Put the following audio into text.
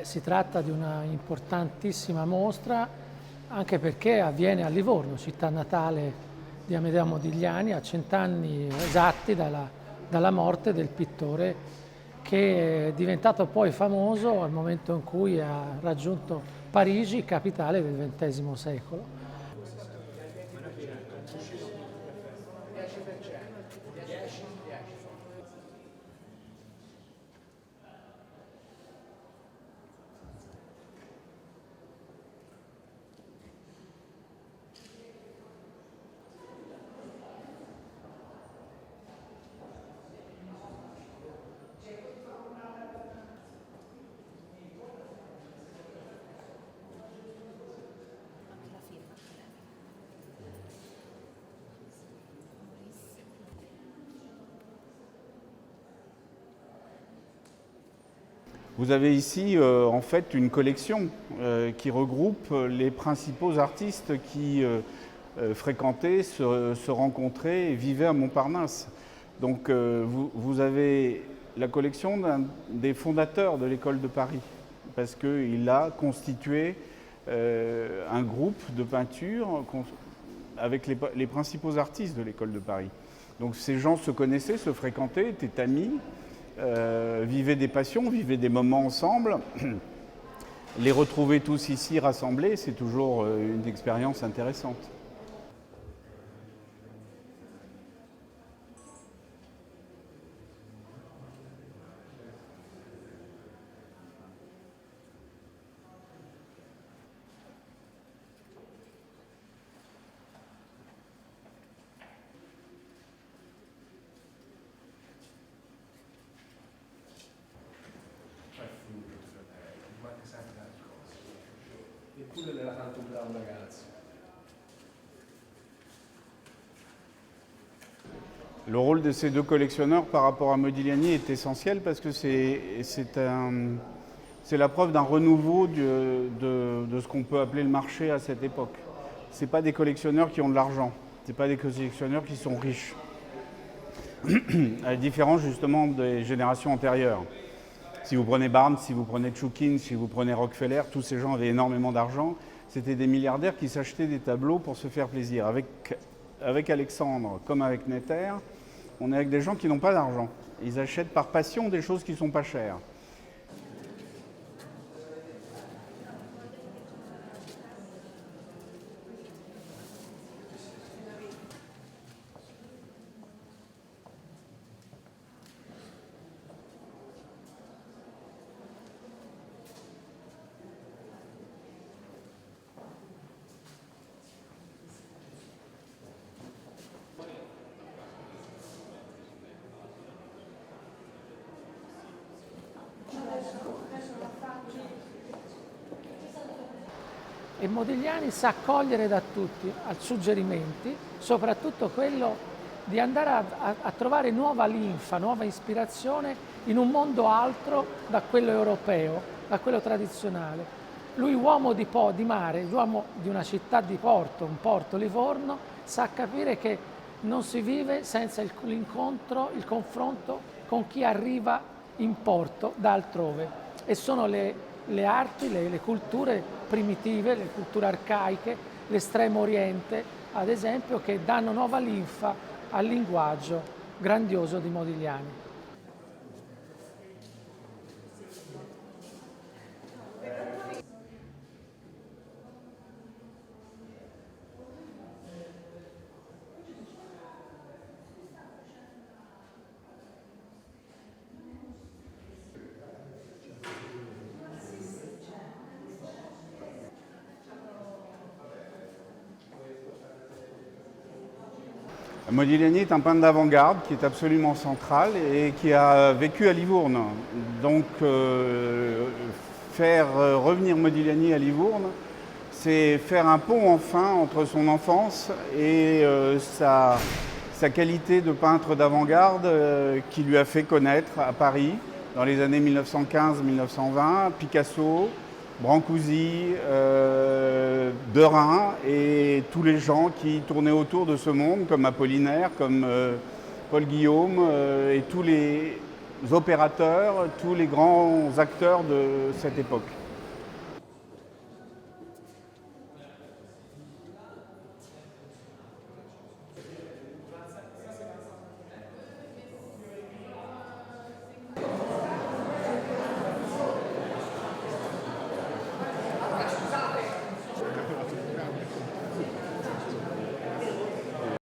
Si tratta di una importantissima mostra anche perché avviene a Livorno, città natale di Amedeo Modigliani, a 100 anni esatti dalla morte del pittore, che è diventato poi famoso al momento in cui ha raggiunto Parigi, capitale del XX secolo. Vous avez ici en fait une collection qui regroupe les principaux artistes qui fréquentaient, se rencontraient et vivaient à Montparnasse. Donc vous avez la collection d'un des fondateurs de l'école de Paris, parce qu'il a constitué un groupe de peinture avec les principaux artistes de l'école de Paris. Donc ces gens se connaissaient, se fréquentaient, étaient amis. Vivaient des passions, vivaient des moments ensemble. Les retrouver tous ici rassemblés, c'est toujours une expérience intéressante. Eppure era tanto un bravo ragazzo. Le rôle de ces deux collectionneurs par rapport à Modigliani est essentiel parce que c'est la preuve d'un renouveau de ce qu'on peut appeler le marché à cette époque. Ce pas des collectionneurs qui ont de l'argent, ce pas des collectionneurs qui sont riches. À la différence justement des générations antérieures. Si vous prenez Barnes, si vous prenez Choukine, si vous prenez Rockefeller, tous ces gens avaient énormément d'argent. C'était des milliardaires qui s'achetaient des tableaux pour se faire plaisir. Avec Alexandre, comme avec Netter, on est avec des gens qui n'ont pas d'argent. Ils achètent par passion des choses qui ne sont pas chères. E Modigliani sa accogliere da tutti suggerimenti, soprattutto quello di andare a trovare nuova linfa, nuova ispirazione in un mondo altro da quello europeo, da quello tradizionale. Lui, uomo di mare, uomo di una città di porto, un porto Livorno, sa capire che non si vive senza l'incontro, il confronto con chi arriva in porto da altrove. E sono le arti, le culture primitive, le culture arcaiche, l'estremo oriente, ad esempio, che danno nuova linfa al linguaggio grandioso di Modigliani. Modigliani est un peintre d'avant-garde qui est absolument central et qui a vécu à Livourne. Donc faire revenir Modigliani à Livourne, c'est faire un pont enfin entre son enfance et sa qualité de peintre d'avant-garde qui lui a fait connaître à Paris dans les années 1915-1920, Picasso, Brancusi, Derain et tous les gens qui tournaient autour de ce monde, comme Apollinaire, comme Paul Guillaume et tous les opérateurs, tous les grands acteurs de cette époque.